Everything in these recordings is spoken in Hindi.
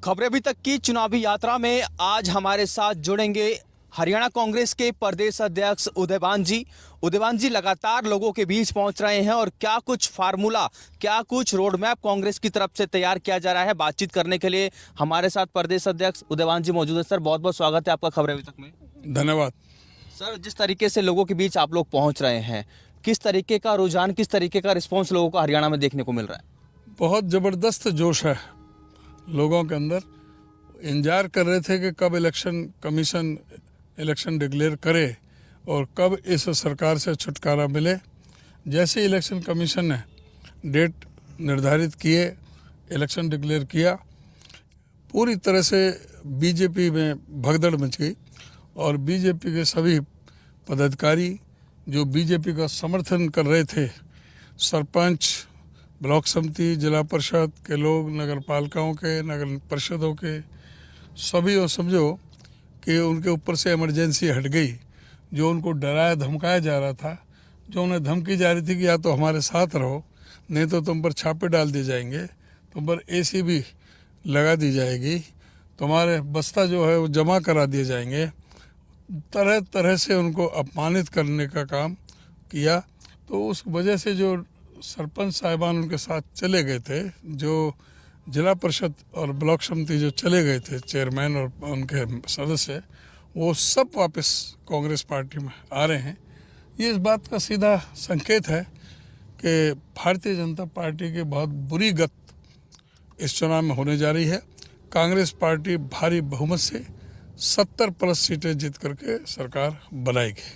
खबरें अभी तक की चुनावी यात्रा में आज हमारे साथ जुड़ेंगे हरियाणा कांग्रेस के प्रदेश अध्यक्ष उदयभान जी। उदयभान जी लगातार लोगों के बीच पहुंच रहे हैं और क्या कुछ फार्मूला, क्या कुछ रोड मैप कांग्रेस की तरफ से तैयार किया जा रहा है, बातचीत करने के लिए हमारे साथ प्रदेश अध्यक्ष उदयभान जी मौजूद है। सर, बहुत बहुत स्वागत है आपका खबरें अभी तक में। धन्यवाद। सर, जिस तरीके से लोगों के बीच आप लोग पहुंच रहे हैं, किस तरीके का रुझान, किस तरीके का रिस्पॉन्स लोगों को हरियाणा में देखने को मिल रहा है? बहुत ज़बरदस्त जोश है लोगों के अंदर। इंतजार कर रहे थे कि कब इलेक्शन कमीशन इलेक्शन डिक्लेयर करे और कब इस सरकार से छुटकारा मिले। जैसे इलेक्शन कमीशन ने डेट निर्धारित किए, इलेक्शन डिक्लेयर किया, पूरी तरह से बीजेपी में भगदड़ मच गई और बीजेपी के सभी पदाधिकारी जो बीजेपी का समर्थन कर रहे थे, सरपंच, ब्लॉक समिति, जिला परिषद के लोग, नगर पालिकाओं के, नगर परिषदों के सभी, और समझो कि उनके ऊपर से इमरजेंसी हट गई। जो उनको डराया धमकाया जा रहा था, जो उन्हें धमकी जा रही थी कि या तो हमारे साथ रहो, नहीं तो तुम पर छापे डाल दिए जाएंगे, तुम पर एसी भी लगा दी जाएगी, तुम्हारे बस्ता जो है वो जमा करा दिए जाएंगे, तरह तरह से उनको अपमानित करने का काम किया। तो उस वजह से जो सरपंच साहिबान उनके साथ चले गए थे, जो जिला परिषद और ब्लॉक समिति जो चले गए थे, चेयरमैन और उनके सदस्य, वो सब वापस कांग्रेस पार्टी में आ रहे हैं। ये इस बात का सीधा संकेत है कि भारतीय जनता पार्टी की बहुत बुरी गत इस चुनाव में होने जा रही है। कांग्रेस पार्टी भारी बहुमत से 70+ सीटें जीत करके सरकार बनाएगी।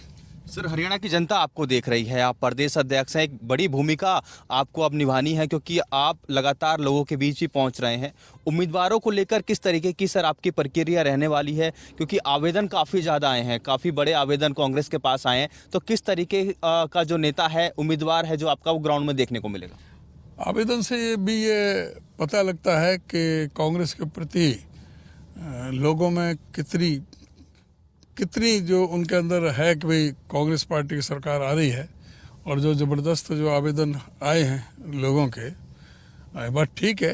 सर, हरियाणा की जनता आपको देख रही है, आप प्रदेश अध्यक्ष हैं, एक बड़ी भूमिका आपको अब निभानी है क्योंकि आप लगातार लोगों के बीच ही पहुंच रहे हैं। उम्मीदवारों को लेकर किस तरीके की सर आपकी प्रक्रिया रहने वाली है, क्योंकि आवेदन काफ़ी ज़्यादा आए हैं, काफ़ी बड़े आवेदन कांग्रेस के पास आए हैं, तो किस तरीके का जो नेता है, उम्मीदवार है जो आपका वो ग्राउंड में देखने को मिलेगा? आवेदन से भी ये पता लगता है कि कांग्रेस के प्रति लोगों में कितनी जो उनके अंदर है कि भाई कांग्रेस पार्टी की सरकार आ रही है। और जो ज़बरदस्त जो आवेदन आए हैं लोगों के, बात ठीक है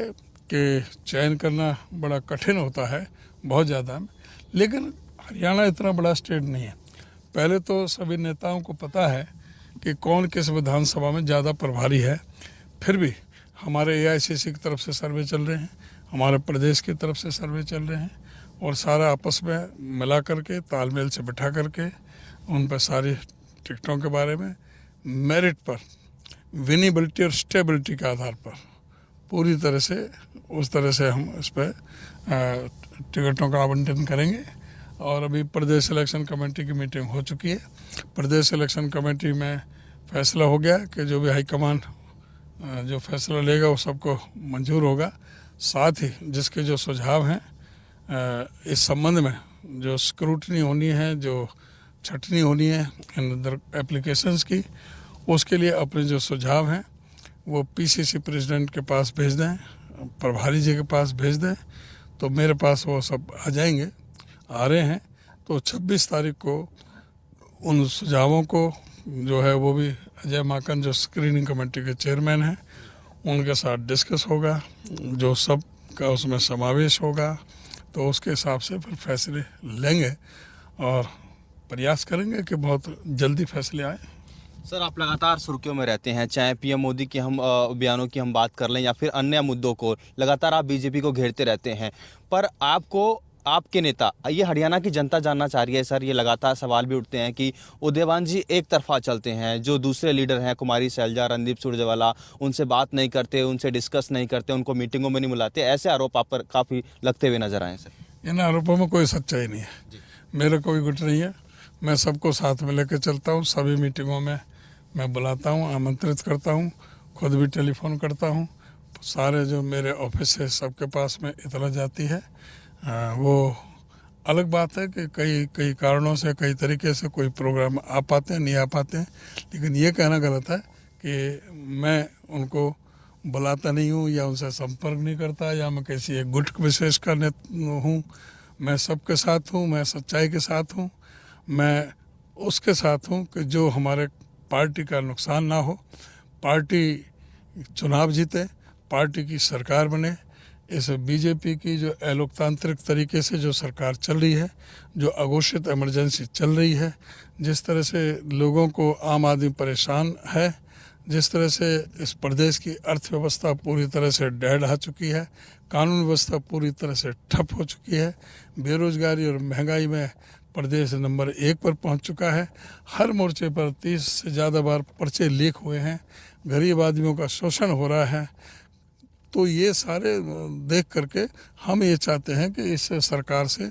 कि चयन करना बड़ा कठिन होता है, बहुत ज़्यादा, लेकिन हरियाणा इतना बड़ा स्टेट नहीं है। पहले तो सभी नेताओं को पता है कि कौन किस विधानसभा में ज़्यादा प्रभारी है। फिर भी हमारे एआईसीसी की तरफ से सर्वे चल रहे हैं, हमारे प्रदेश की तरफ से सर्वे चल रहे हैं, और सारा आपस में मिला करके, तालमेल से बिठा करके उन पर सारी टिकटों के बारे में मेरिट पर, विनेबिलिटी और स्टेबिलिटी के आधार पर पूरी तरह से उस तरह से हम इस पर टिकटों का आवंटन करेंगे। और अभी प्रदेश इलेक्शन कमेटी की मीटिंग हो चुकी है। प्रदेश इलेक्शन कमेटी में फैसला हो गया कि जो भी हाईकमान जो फैसला लेगा वो सबको मंजूर होगा। साथ ही जिसके जो सुझाव हैं इस संबंध में जो स्क्रूटनी होनी है, जो छटनी होनी है इन एप्लीकेशंस की, उसके लिए अपने जो सुझाव हैं वो पीसीसी प्रेसिडेंट के पास भेज दें, प्रभारी जी के पास भेज दें, तो मेरे पास वो सब आ जाएंगे, आ रहे हैं। तो 26 तारीख को उन सुझावों को जो है वो भी अजय माकन जो स्क्रीनिंग कमेटी के चेयरमैन हैं उनके साथ डिस्कस होगा, जो सब का उसमें समावेश होगा, तो उसके हिसाब से फिर फैसले लेंगे और प्रयास करेंगे कि बहुत जल्दी फैसले आए। सर, आप लगातार सुर्खियों में रहते हैं, चाहे पीएम मोदी की हम बयानों की हम बात कर लें या फिर अन्य मुद्दों को, लगातार आप बीजेपी को घेरते रहते हैं, पर आपको आपके नेता, ये हरियाणा की जनता जानना चाह रही है सर, ये लगातार सवाल भी उठते हैं कि उदयभान जी एक तरफा चलते हैं, जो दूसरे लीडर हैं कुमारी सैलजा, रणदीप सुरजेवाला, उनसे बात नहीं करते, उनसे डिस्कस नहीं करते, उनको मीटिंगों में नहीं बुलाते, ऐसे आरोप आप पर काफ़ी लगते हुए नजर आए सर। इन आरोपों में कोई सच्चाई नहीं है, मेरा कोई गुट नहीं है। मैं सबको साथ में लेकर चलता हूँ, सभी मीटिंगों में मैं बुलाता हूँ, आमंत्रित करता हूँ, खुद भी टेलीफोन करता हूँ। सारे जो मेरे ऑफिस है सबके पास में इतला जाती है। वो अलग बात है कि कई कारणों से, कई तरीके से कोई प्रोग्राम आ पाते हैं, नहीं आ पाते हैं, लेकिन ये कहना गलत है कि मैं उनको बुलाता नहीं हूँ या उनसे संपर्क नहीं करता या मैं किसी एक गुट विशेष का हूँ। मैं सबके साथ हूँ, मैं सच्चाई के साथ हूँ, मैं उसके साथ हूँ कि जो हमारे पार्टी का नुकसान ना हो, पार्टी चुनाव जीते, पार्टी की सरकार बने, इस बीजेपी की जो अलोकतांत्रिक तरीके से जो सरकार चल रही है, जो अघोषित इमरजेंसी चल रही है, जिस तरह से लोगों को आम आदमी परेशान है, जिस तरह से इस प्रदेश की अर्थव्यवस्था पूरी तरह से डह चुकी है, कानून व्यवस्था पूरी तरह से ठप हो चुकी है, बेरोजगारी और महंगाई में प्रदेश नंबर 1 पर पहुंच चुका है, हर मोर्चे पर 30 से ज़्यादा बार पर्चे लीक हुए हैं, गरीब आदमियों का शोषण हो रहा है। तो ये सारे देख करके हम ये चाहते हैं कि इस सरकार से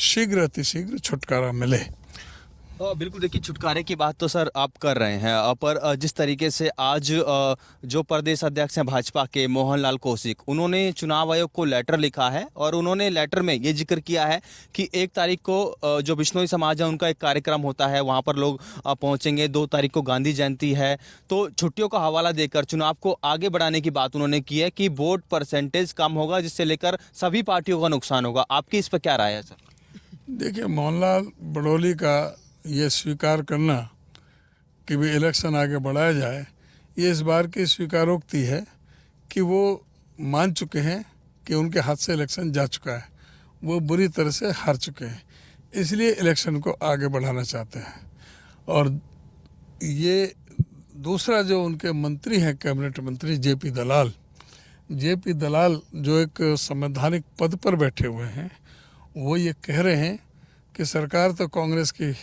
शीघ्र अतिशीघ्र छुटकारा मिले। बिल्कुल, देखिए छुटकारे की बात तो सर आप कर रहे हैं, पर जिस तरीके से आज जो प्रदेश अध्यक्ष हैं भाजपा के मोहनलाल कौशिक, उन्होंने चुनाव आयोग को लेटर लिखा है और उन्होंने लेटर में ये जिक्र किया है कि 1 तारीख को जो बिश्नोई समाज है उनका एक कार्यक्रम होता है, वहाँ पर लोग पहुँचेंगे, 2 तारीख को गांधी जयंती है, तो छुट्टियों का हवाला देकर चुनाव को आगे बढ़ाने की बात उन्होंने की है कि वोट परसेंटेज कम होगा, जिससे लेकर सभी पार्टियों का नुकसान होगा। आपकी इस पर क्या राय है सर? देखिए, मोहनलाल बड़ौली का ये स्वीकार करना कि भी इलेक्शन आगे बढ़ाया जाए, ये इस बार की स्वीकारोक्ति है कि वो मान चुके हैं कि उनके हाथ से इलेक्शन जा चुका है, वो बुरी तरह से हार चुके हैं, इसलिए इलेक्शन को आगे बढ़ाना चाहते हैं। और ये दूसरा जो उनके मंत्री हैं, कैबिनेट मंत्री जेपी दलाल जो एक संवैधानिक पद पर बैठे हुए हैं, वो ये कह रहे हैं कि सरकार तो कांग्रेस की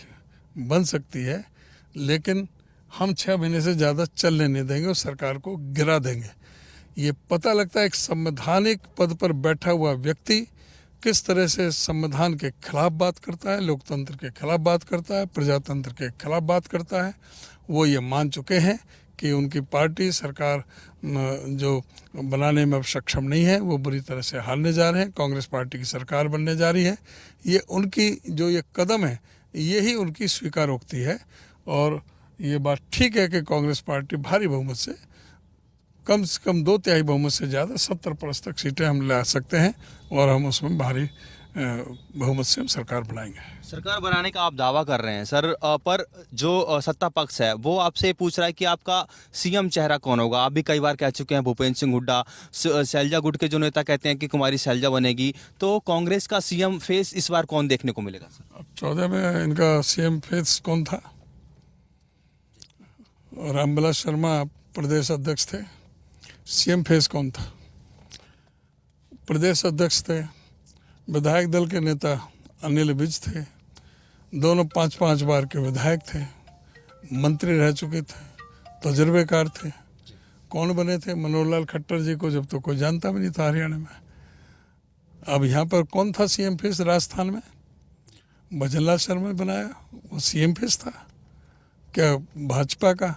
बन सकती है, लेकिन हम 6 महीने से ज़्यादा चलने नहीं देंगे और सरकार को गिरा देंगे। ये पता लगता है एक संवैधानिक पद पर बैठा हुआ व्यक्ति किस तरह से संविधान के खिलाफ बात करता है, लोकतंत्र के खिलाफ बात करता है, प्रजातंत्र के खिलाफ बात करता है। वो ये मान चुके हैं कि उनकी पार्टी सरकार जो बनाने में अब सक्षम नहीं है, वो बुरी तरह से हारने जा रहे हैं, कांग्रेस पार्टी की सरकार बनने जा रही है। ये उनकी जो ये कदम है, यही उनकी स्वीकारोक्ति है। और ये बात ठीक है कि कांग्रेस पार्टी भारी बहुमत से कम 2/3 बहुमत से ज़्यादा 70+ तक सीटें हम ला सकते हैं और हम उसमें भारी बहुमत से हम सरकार बनाएंगे। सरकार बनाने का आप दावा कर रहे हैं सर, पर जो सत्ता पक्ष है वो आपसे पूछ रहा है कि आपका सीएम चेहरा कौन होगा। आप भी कई बार कह चुके हैं भूपेंद्र सिंह हुड्डा, शैलजा गुट के जो नेता कहते हैं कि कुमारी शैलजा बनेगी, तो कांग्रेस का सीएम फेस इस बार कौन देखने को मिलेगा सर? अब 14 में इनका सीएम फेस कौन था? रामविलास शर्मा प्रदेश अध्यक्ष थे। सीएम फेस कौन था? प्रदेश अध्यक्ष थे। विधायक दल के नेता अनिल विज थे, दोनों 5-5 बार के विधायक थे, मंत्री रह चुके थे, तजुर्बेकार थे। कौन बने थे? मनोहर लाल खट्टर जी को जब तो कोई जानता भी नहीं था हरियाणा में। अब यहाँ पर कौन था सीएम फेस? राजस्थान में भजनलाल शर्मा बनाया, वो सीएम फेस था क्या भाजपा का?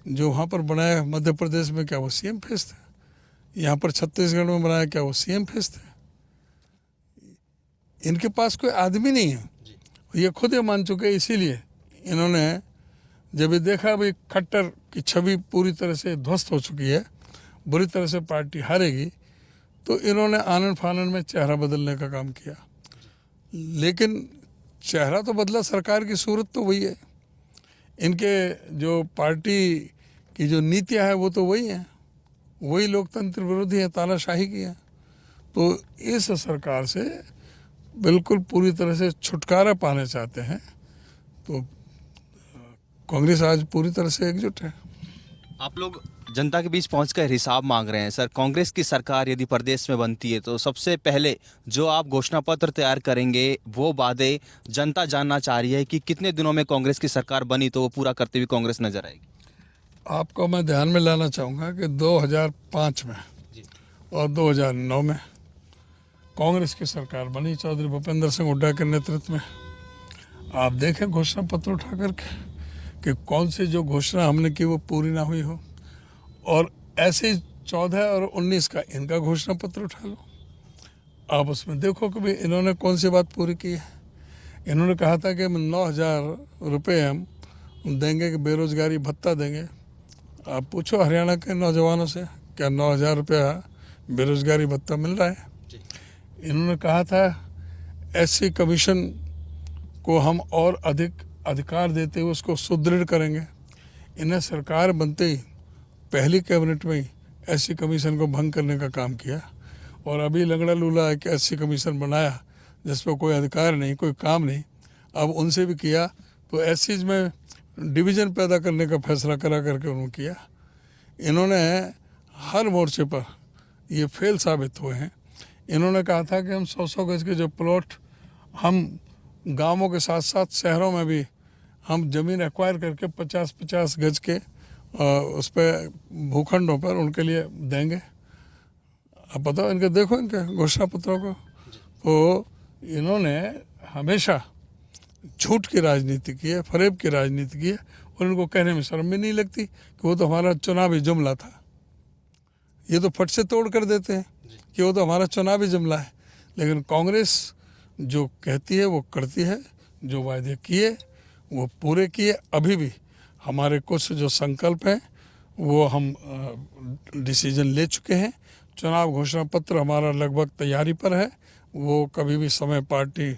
जो वहाँ पर बनाया मध्य प्रदेश में, क्या वो सीएम फेस थे? यहाँ पर छत्तीसगढ़ में बनाया, क्या वो सीएम फेस थे? इनके पास कोई आदमी नहीं है, ये खुद ये मान चुके। इसीलिए इन्होंने जब ये देखा भाई खट्टर की छवि पूरी तरह से ध्वस्त हो चुकी है, बुरी तरह से पार्टी हारेगी, तो इन्होंने आनन फानन में चेहरा बदलने का काम किया। लेकिन चेहरा तो बदला, सरकार की सूरत तो वही है। इनके जो पार्टी की जो नीतियाँ हैं वो तो वही हैं, वही लोकतंत्र विरोधी है, तानाशाही की है। तो इस सरकार से बिल्कुल पूरी तरह से छुटकारा पाना चाहते हैं, तो कांग्रेस आज पूरी तरह से एकजुट है। आप लोग जनता के बीच पहुंचकर हिसाब मांग रहे हैं सर। कांग्रेस की सरकार यदि प्रदेश में बनती है तो सबसे पहले जो आप घोषणा पत्र तैयार करेंगे, वो वादे जनता जानना चाह रही है कि कितने दिनों में कांग्रेस की सरकार बनी तो वो पूरा करते हुए कांग्रेस नजर आएगी। आपको मैं ध्यान में लाना चाहूँगा कि 2005 में और 2009 में कांग्रेस की सरकार बनी चौधरी भूपेंद्र सिंह हुड्डा के नेतृत्व में। आप देखें घोषणा पत्र उठा करके कि कौन सी जो घोषणा हमने की वो पूरी ना हुई हो। और ऐसे ही 14 और 19 का इनका घोषणा पत्र उठा लो, आप उसमें देखो कि भाई इन्होंने कौन सी बात पूरी की है। इन्होंने कहा था कि 9,000 रुपये हम देंगे, कि बेरोजगारी भत्ता देंगे। आप पूछो हरियाणा के नौजवानों से, क्या 9,000 रुपया बेरोजगारी भत्ता मिल रहा है? इन्होंने कहा था एससी कमीशन को हम और अधिक अधिकार देते हुए उसको सुदृढ़ करेंगे। इन्हें सरकार बनते ही पहली कैबिनेट में ही एससी कमीशन को भंग करने का काम किया। और अभी लंगड़ा लूला एक एससी कमीशन बनाया जिस पर कोई अधिकार नहीं, कोई काम नहीं, अब उनसे भी किया तो एससीज में डिवीज़न पैदा करने का फैसला करा करके उन्होंने किया। इन्होंने हर मोर्चे पर ये फेल साबित हुए हैं। इन्होंने कहा था कि हम 100-100 गज के जो प्लॉट हम गांवों के साथ साथ शहरों में भी हम ज़मीन एक्वायर करके 50-50 गज के उस पर भूखंडों पर उनके लिए देंगे। अब बताओ, इनके देखो इनके घोषणा पत्रों को, तो इन्होंने हमेशा झूठ की राजनीति की है, फरेब की राजनीति की है, और इनको कहने में शर्म भी नहीं लगती कि वो तो हमारा चुनावी जुमला था। ये तो फट से तोड़ कर देते हैं कि वो तो हमारा चुनावी जुमला है, लेकिन कांग्रेस जो कहती है वो करती है, जो वायदे किए वो पूरे किए। अभी भी हमारे कुछ जो संकल्प हैं वो हम डिसीजन ले चुके हैं। चुनाव घोषणा पत्र हमारा लगभग तैयारी पर है, वो कभी भी समय पार्टी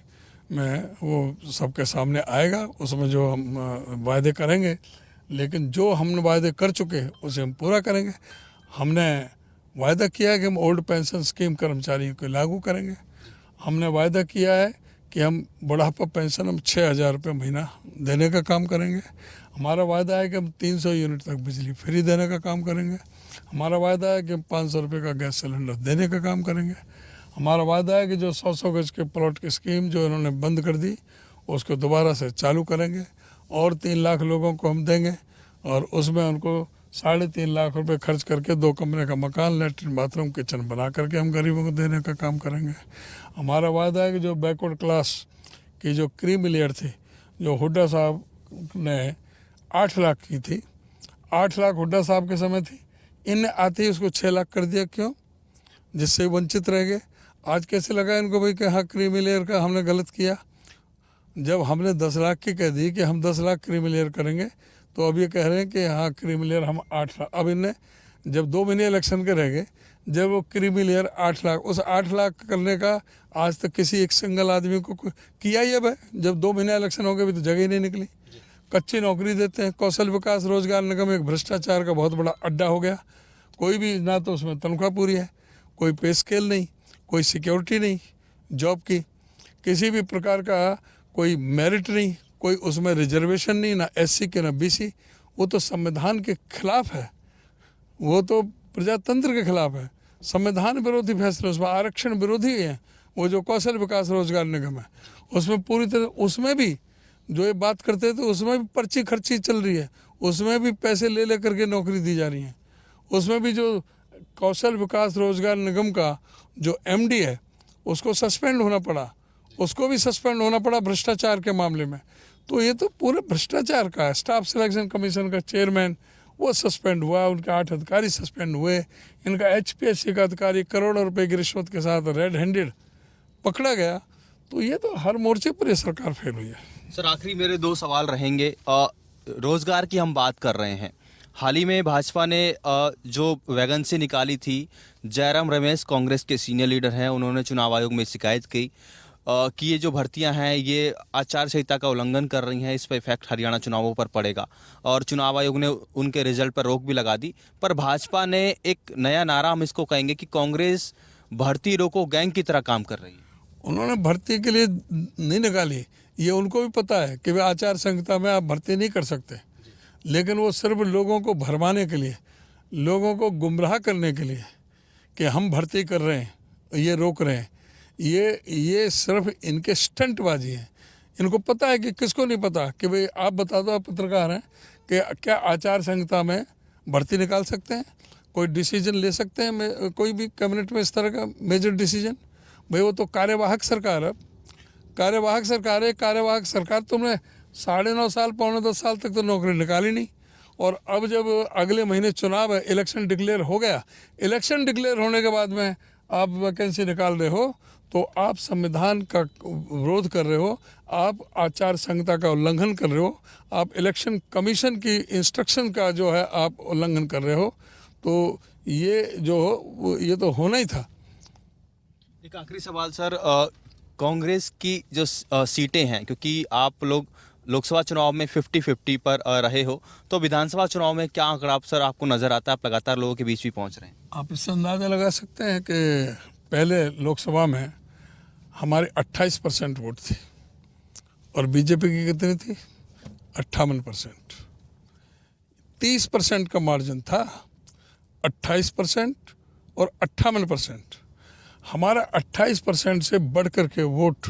में वो सबके सामने आएगा, उसमें जो हम वायदे करेंगे, लेकिन जो हमने वायदे कर चुके हैं उसे हम पूरा करेंगे। हमने वायदा किया है कि हम ओल्ड पेंशन स्कीम कर्मचारियों को लागू करेंगे। हमने वायदा किया है कि हम बुढ़ापा पेंशन हम 6,000 रुपये महीना देने का काम करेंगे। हमारा वायदा है कि हम 300 यूनिट तक बिजली फ्री देने का काम करेंगे। हमारा वायदा है कि हम 500 रुपये का गैस सिलेंडर देने का काम करेंगे। हमारा वायदा है कि जो 100-100 गज के प्लॉट की स्कीम जो इन्होंने बंद कर दी उसको दोबारा से चालू करेंगे और 3 लाख लोगों को हम देंगे, और उसमें उनको 3.5 लाख रुपए खर्च करके 2 कमरे का मकान, लेटरिन, बाथरूम, किचन बना करके हम गरीबों को देने का काम करेंगे। हमारा वायदा है कि जो बैकवर्ड क्लास की जो क्रीमी लेयर थी, जो हुड्डा साहब ने 8 लाख की थी, 8 लाख हुड्डा साहब के समय थी, इनने आते ही उसको 6 लाख कर दिया। क्यों? जिससे वंचित रह गए। आज कैसे लगा इनको भाई कि हाँ क्रीमी लेयर का हमने गलत किया? जब हमने 10 लाख की कह दी कि हम 10 लाख क्रीमी लेयर करेंगे, तो अब ये कह रहे हैं कि हाँ क्रीमी लेयर हम 8 लाख। अब इनने जब 2 महीने इलेक्शन के रह गए, जब वो क्रीमी लेयर 8 लाख, उस 8 लाख करने का आज तक किसी एक सिंगल आदमी को किया ही अब है। जब 2 महीने इलेक्शन हो गए भी तो जगह ही नहीं निकली। कच्ची नौकरी देते हैं। कौशल विकास रोजगार निगम एक भ्रष्टाचार का बहुत बड़ा अड्डा हो गया। कोई भी, ना तो उसमें तनख्वाह पूरी है, कोई पे स्केल नहीं, कोई सिक्योरिटी नहीं जॉब की, किसी भी प्रकार का कोई मेरिट नहीं, कोई उसमें रिजर्वेशन नहीं, ना एससी के ना बीसी। वो तो संविधान के खिलाफ है, वो तो प्रजातंत्र के खिलाफ है, संविधान विरोधी फैसले, उसमें आरक्षण विरोधी है। वो जो कौशल विकास रोजगार निगम है उसमें पूरी तरह, उसमें भी जो ये बात करते थे उसमें भी पर्ची खर्ची चल रही है, उसमें भी पैसे ले ले करके नौकरी दी जा रही है। उसमें भी जो कौशल विकास रोजगार निगम का जो एमडी है उसको सस्पेंड होना पड़ा, उसको भी सस्पेंड होना पड़ा भ्रष्टाचार के मामले में। तो ये तो पूरे भ्रष्टाचार का है। स्टाफ सिलेक्शन कमीशन का चेयरमैन वो सस्पेंड हुआ, उनके 8 अधिकारी सस्पेंड हुए, इनका एचपीएससी का अधिकारी करोड़ों रुपए की रिश्वत के साथ रेड हैंडेड पकड़ा गया। तो ये तो हर मोर्चे पर ये सरकार फेल हुई है। सर, आखिरी मेरे 2 सवाल रहेंगे। रोजगार की हम बात कर रहे हैं। हाल ही में भाजपा ने जो वैकेंसी निकाली थी, जयराम रमेश कांग्रेस के सीनियर लीडर हैं, उन्होंने चुनाव आयोग में शिकायत की कि ये जो भर्तियां हैं ये आचार संहिता का उल्लंघन कर रही हैं, इस पर इफेक्ट हरियाणा चुनावों पर पड़ेगा, और चुनाव आयोग ने उनके रिजल्ट पर रोक भी लगा दी। पर भाजपा ने एक नया नारा, हम इसको कहेंगे कि कांग्रेस भर्ती रोको गैंग की तरह काम कर रही है। उन्होंने भर्ती के लिए नहीं निकाली, ये उनको भी पता है कि वे आचार संहिता में आप भर्ती नहीं कर सकते, लेकिन वो सिर्फ लोगों को भरमाने के लिए, लोगों को गुमराह करने के लिए कि हम भर्ती कर रहे हैं, ये रोक रहे हैं, ये सिर्फ इनके स्टंटबाजी है। इनको पता है कि किसको नहीं पता कि भाई आप बता दो, आप पत्रकार हैं, कि क्या आचार संहिता में भर्ती निकाल सकते हैं, कोई डिसीजन ले सकते हैं, कोई भी कैबिनेट में इस तरह का मेजर डिसीजन? भाई वो तो कार्यवाहक सरकार है, कार्यवाहक सरकार है। कार्यवाहक सरकार तुमने 9.5 साल, 9.25 साल तक तो नौकरी निकाली नहीं, और अब जब अगले महीने चुनाव है, इलेक्शन डिक्लेयर हो गया, इलेक्शन डिक्लेयर होने के बाद में आप वैकेंसी निकाल रहे हो, तो आप संविधान का विरोध कर रहे हो, आप आचार संहिता का उल्लंघन कर रहे हो, आप इलेक्शन कमीशन की इंस्ट्रक्शन का जो है आप उल्लंघन कर रहे हो। तो ये जो ये तो होना ही था। एक आखिरी सवाल सर, कांग्रेस की जो सीटें हैं, क्योंकि आप लोग लोकसभा चुनाव में 50-50 पर रहे हो, तो विधानसभा चुनाव में क्या आंकड़ा सर आपको नजर आता है? आप लगातार लोगों के बीच भी पहुंच रहे हैं। आप इससे अंदाजा लगा सकते हैं कि पहले लोकसभा में हमारे 28% वोट थी और बीजेपी की कितनी थी? 58%। 30% का मार्जिन था, 28% और 58%। हमारा 28% से बढ़ कर के वोट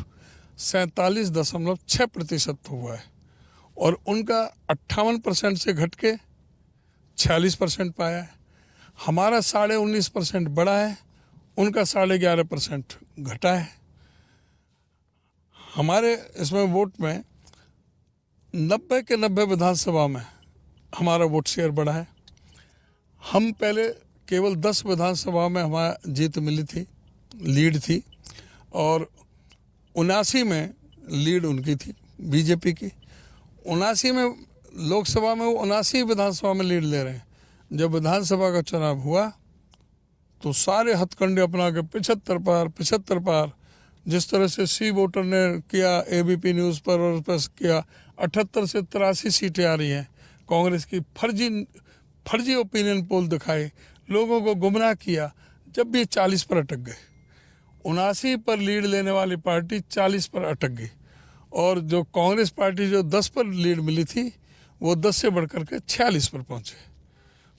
47.6% हुआ है और उनका 58% से घट के 46% पाया है। हमारा 19.5% बढ़ा है, उनका 11.5% घटा है। हमारे इसमें वोट में 90 के 90 विधानसभा में हमारा वोट शेयर बढ़ा है। हम पहले केवल 10 विधानसभा में हमारा जीत मिली थी, लीड थी, और 79 में लीड उनकी थी, बीजेपी की। 79 में लोकसभा में वो 79 विधानसभा में लीड ले रहे हैं। जब विधानसभा का चुनाव हुआ तो सारे हथकंडे अपना के 75 पार जिस तरह से सी वोटर ने किया, एबीपी न्यूज़ पर और उस पर किया, 78 से 83 सीटें आ रही हैं। कांग्रेस की फर्जी ओपिनियन पोल दिखाए, लोगों को गुमराह किया, जब भी 40 पर अटक गए। 79 पर लीड लेने वाली पार्टी 40 पर अटक गई और जो कांग्रेस पार्टी जो 10 पर लीड मिली थी वो 10 से बढ़कर के 46 पर पहुंचे।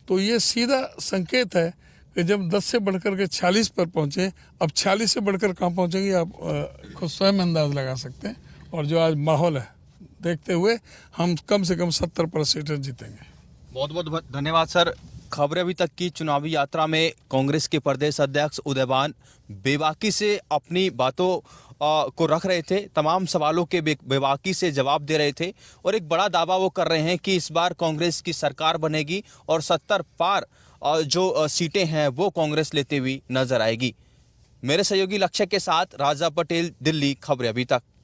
तो ये सीधा संकेत है कि जब 10 से बढ़कर के 46 पर पहुंचे, अब 46 से बढ़कर कहाँ पहुंचेंगे आप खुद स्वयं अंदाज लगा सकते हैं। और जो आज माहौल है देखते हुए हम कम से कम 70 पर सीटें जीतेंगे। बहुत बहुत धन्यवाद सर। खबरें अभी तक की चुनावी यात्रा में कांग्रेस के प्रदेश अध्यक्ष उदयवान बेबाकी से अपनी बातों को रख रहे थे, तमाम सवालों के बेबाकी से जवाब दे रहे थे और एक बड़ा दावा वो कर रहे हैं कि इस बार कांग्रेस की सरकार बनेगी और 70 पार जो सीटें हैं वो कांग्रेस लेते हुई नजर आएगी। मेरे सहयोगी लक्ष्य के साथ राजा पटेल, दिल्ली। खबरें अभी तक।